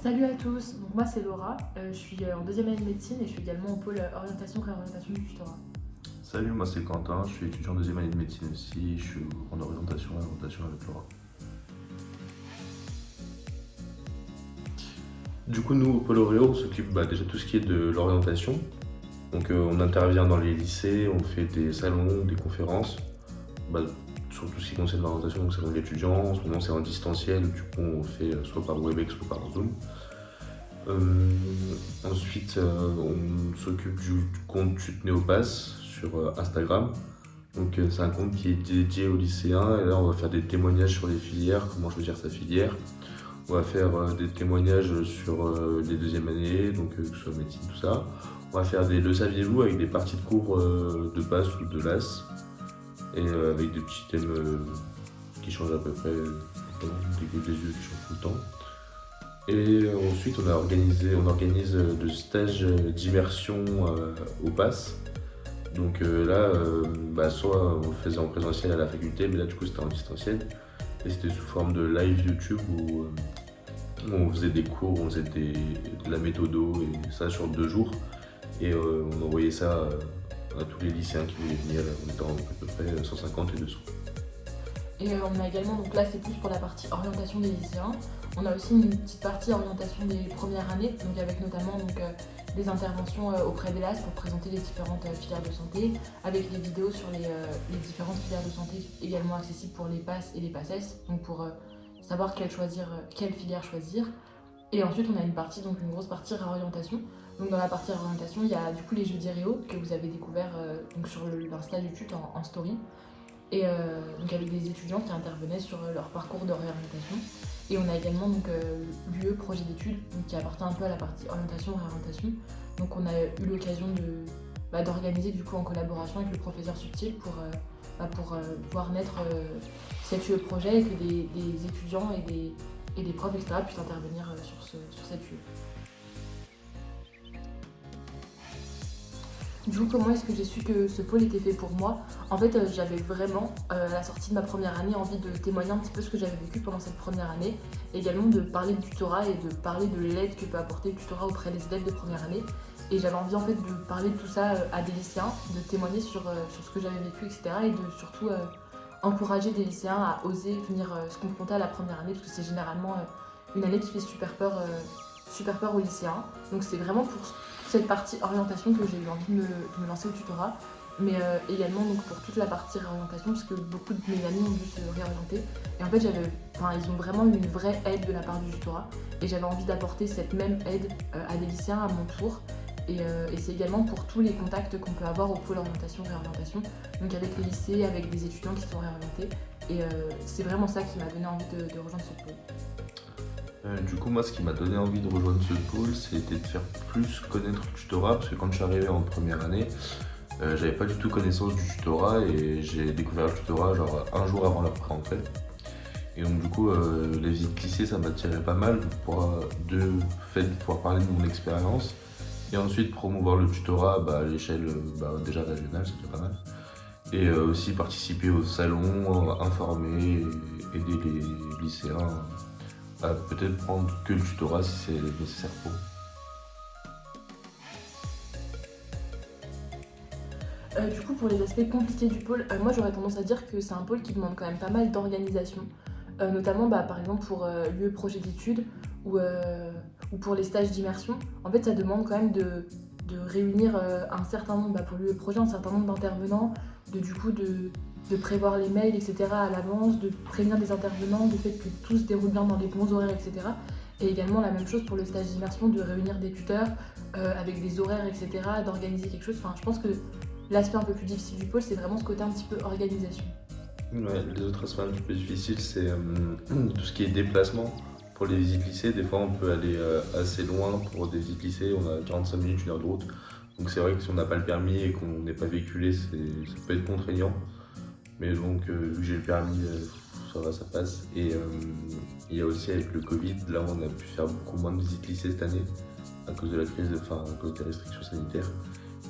Salut à tous, donc moi c'est Laura, je suis en deuxième année de médecine et je suis également au pôle orientation-réorientation du tutorat. Salut, moi c'est Quentin, je suis étudiant en deuxième année de médecine aussi, je suis en orientation et orientation avec Laura. Du coup, nous au Pôle Oreo, on s'occupe déjà tout ce qui est de l'orientation. Donc on intervient dans les lycées, on fait des salons, des conférences, bah, sur tout ce qui concerne l'orientation, donc salon de l'étudiant. En ce moment c'est en distanciel, du coup on fait soit par Webex, soit par Zoom. Ensuite, on s'occupe du compte Tutneopass sur Instagram. Donc c'est un compte qui est dédié aux lycéens et là on va faire des témoignages sur les filières, comment choisir sa filière. On va faire des témoignages sur les deuxièmes années, donc que ce soit médecine, tout ça. On va faire des Le saviez-vous avec des parties de cours de base ou de LAS et avec des petits thèmes qui changent à peu près tout le temps, des gouttes des yeux qui changent tout le temps. Et ensuite on organise de stages d'immersion au PASS. Donc soit on le faisait en présentiel à la faculté, mais là du coup c'était en distanciel. Et c'était sous forme de live YouTube où on faisait des cours, on faisait de la méthodo et ça sur 2 jours. Et on envoyait ça à tous les lycéens qui voulaient venir, on était à peu près 150 et 200. Et on a également, donc là c'est plus pour la partie orientation des lycéens, on a aussi une petite partie orientation des premières années, donc avec notamment des interventions auprès des LAS pour présenter les différentes filières de santé, avec les vidéos sur les différentes filières de santé également accessibles pour les PASS et les PASSES, donc pour savoir quelle filière choisir. Et ensuite on a une grosse partie réorientation. Donc dans la partie réorientation, il y a du coup les jeudis réo que vous avez découvert sur l'Insta du TUT en story. Et donc avec des étudiants qui intervenaient sur leur parcours de réorientation. Et on a également l'UE projet d'études qui appartient un peu à la partie orientation-réorientation. Donc on a eu l'occasion d'organiser du coup en collaboration avec le professeur Subtil pour voir naître cet UE projet et que des étudiants et des profs, etc. puissent intervenir sur cette UE. Du coup, comment est-ce que j'ai su que ce pôle était fait pour moi? En fait, j'avais vraiment, à la sortie de ma première année, envie de témoigner un petit peu ce que j'avais vécu pendant cette première année, et également de parler de tutorat et de parler de l'aide que peut apporter le tutorat auprès des élèves de première année. Et j'avais envie en fait de parler de tout ça à des lycéens, de témoigner sur ce que j'avais vécu, etc. Et de surtout encourager des lycéens à oser venir se confronter à la première année, parce que c'est généralement une année qui fait super peur aux lycéens. Donc c'est vraiment pour cette partie orientation que j'ai eu envie de me lancer au tutorat, mais également pour toute la partie réorientation, parce que beaucoup de mes amis ont dû se réorienter. Et en fait, ils ont vraiment eu une vraie aide de la part du tutorat, et j'avais envie d'apporter cette même aide à des lycéens à mon tour. Et c'est également pour tous les contacts qu'on peut avoir au pôle orientation-réorientation, donc avec les lycées, avec des étudiants qui sont réorientés. Et c'est vraiment ça qui m'a donné envie de rejoindre ce pôle. Du coup, moi, ce qui m'a donné envie de rejoindre ce pôle, c'était de faire plus connaître le tutorat, parce que quand je suis arrivé en première année, j'avais pas du tout connaissance du tutorat et j'ai découvert le tutorat genre un jour avant la rentrée. Et donc du coup, les visites lycée, ça m'attirait pas mal de pouvoir parler de mon expérience et ensuite promouvoir le tutorat à l'échelle déjà régionale, c'est déjà pas mal. Et aussi participer au salon, informer, et aider les lycéens à peut-être prendre que le tutorat si c'est nécessaire pour eux. Du coup, pour les aspects compliqués du pôle, moi j'aurais tendance à dire que c'est un pôle qui demande quand même pas mal d'organisation, notamment par exemple pour l'UE projet d'études ou pour les stages d'immersion. En fait, ça demande quand même de réunir un certain nombre, pour l'UE projet, un certain nombre d'intervenants, de prévoir les mails, etc. à l'avance, de prévenir des intervenants, du fait que tout se déroule bien dans les bons horaires, etc. Et également la même chose pour le stage d'immersion, de réunir des tuteurs avec des horaires, etc., d'organiser quelque chose. Enfin, je pense que l'aspect un peu plus difficile du pôle, c'est vraiment ce côté un petit peu organisation. Ouais, les autres aspects un petit peu difficiles, c'est tout ce qui est déplacement. Pour les visites lycée, des fois on peut aller assez loin pour des visites lycée, on a 45 minutes, 1 heure de route. Donc c'est vrai que si on n'a pas le permis et qu'on n'est pas véhiculé, ça peut être contraignant. Mais donc vu que j'ai le permis, ça va, ça passe. Et il y a aussi avec le Covid, là on a pu faire beaucoup moins de visites lycée cette année à cause de la crise, à cause des restrictions sanitaires.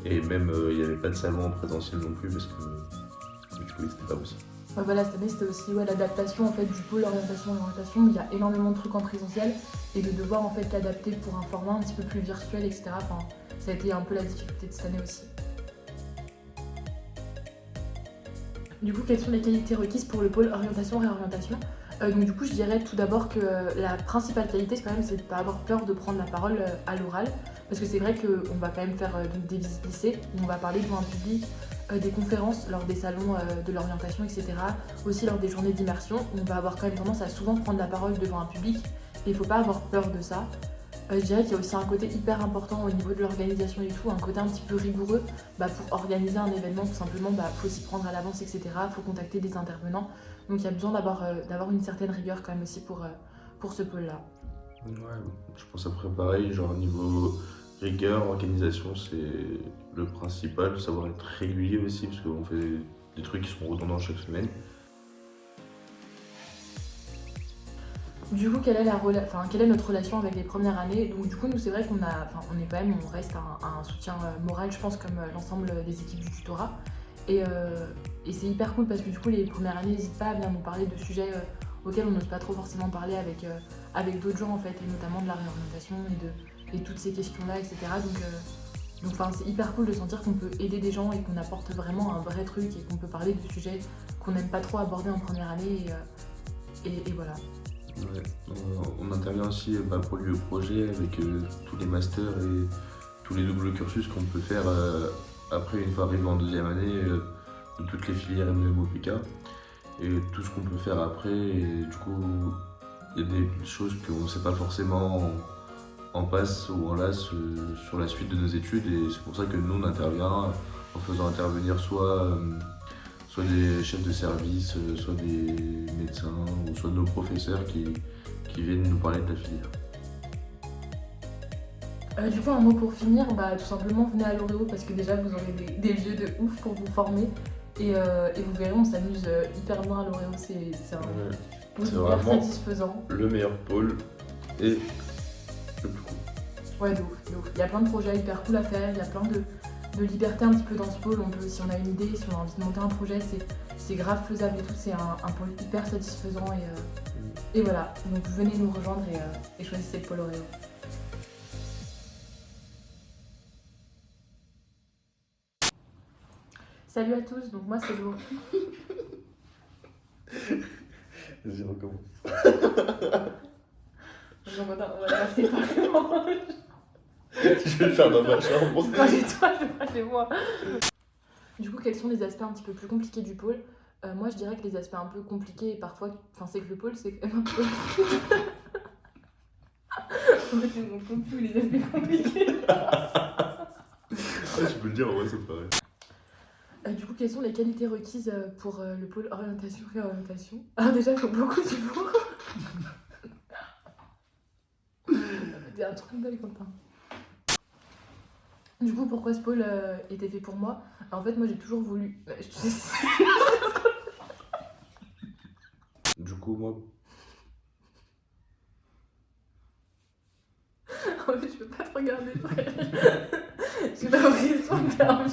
Et même il n'y avait pas de salon en présentiel non plus parce que du coup c'était pas possible. Ouais, voilà, cette année c'était aussi l'adaptation en fait, du pôle orientation. Il y a énormément de trucs en présentiel et de devoir en fait l'adapter pour un format un petit peu plus virtuel, etc. Enfin, ça a été un peu la difficulté de cette année aussi. Du coup, quelles sont les qualités requises pour le pôle orientation-réorientation? Donc du coup, je dirais tout d'abord que la principale qualité, quand même, c'est de ne pas avoir peur de prendre la parole à l'oral. Parce que c'est vrai qu'on va quand même faire donc, des visites lycées, où on va parler devant un public, des conférences lors des salons de l'orientation, etc. Aussi lors des journées d'immersion, où on va avoir quand même tendance à souvent prendre la parole devant un public. Et il ne faut pas avoir peur de ça. Je dirais qu'il y a aussi un côté hyper important au niveau de l'organisation et tout, un côté un petit peu rigoureux. Pour organiser un événement, tout simplement, faut s'y prendre à l'avance, etc. Faut contacter des intervenants. Donc il y a besoin d'avoir une certaine rigueur quand même aussi pour ce pôle-là. Ouais, je pense après pareil, genre niveau rigueur, organisation, c'est le principal, savoir être régulier aussi, parce qu'on fait des trucs qui sont redondants chaque semaine. Du coup, quelle est notre relation avec les premières années? Donc du coup, nous c'est vrai on reste un soutien moral, je pense, comme l'ensemble des équipes du tutorat. Et c'est hyper cool parce que du coup, les premières années n'hésitent pas à venir nous parler de sujets auxquels on n'ose pas trop forcément parler avec d'autres gens en fait, et notamment de la réorientation et toutes ces questions-là, etc. Donc c'est hyper cool de sentir qu'on peut aider des gens et qu'on apporte vraiment un vrai truc et qu'on peut parler de sujets qu'on n'aime pas trop aborder en première année et voilà. Ouais. On intervient aussi pour le projet avec tous les masters et tous les doubles cursus qu'on peut faire après une fois arrivé en deuxième année de toutes les filières MMOPK et tout ce qu'on peut faire après. Et du coup, il y a des choses qu'on ne sait pas forcément en passe ou en LAS sur la suite de nos études et c'est pour ça que nous on intervient en faisant intervenir soit des chefs de service, soit des médecins, ou soit nos professeurs qui viennent nous parler de la filière. Du coup, un mot pour finir, tout simplement venez à l'Oréo parce que déjà vous aurez des lieux de ouf pour vous former et vous verrez, on s'amuse hyper bien à l'Oréo, c'est C'est hyper vraiment satisfaisant. le meilleur pôle et le plus cool. Ouais, de ouf. Il y a plein de projets hyper cool à faire, il y a plein de liberté un petit peu dans ce pôle. On peut, si on a une idée, si on a envie de monter un projet, c'est grave faisable et tout. C'est un pôle hyper satisfaisant et voilà. Donc venez nous rejoindre et choisissez le pôle Oréo. Salut à tous, donc moi c'est Lo. Vas-y, recommence. Donc on va passer par Je vais le faire dans ma chambre. pas chez toi, c'est pas chez moi. Du coup, quels sont les aspects un petit peu plus compliqués du pôle? Moi, je dirais que les aspects un peu compliqués, parfois, c'est que le pôle, c'est quand même un peu. En fait, ils ont tous les aspects compliqués. Ouais, je peux le dire, en vrai, ça me paraît. Du coup, quelles sont les qualités requises pour le pôle orientation-réorientation? Alors, déjà, il faut beaucoup d'humour. C'est un truc bel, Quentin. Du coup, pourquoi ce pôle était fait pour moi? En fait, moi, j'ai toujours voulu. Du coup, moi. En fait, je peux pas te regarder. J'ai l'impression que t'es un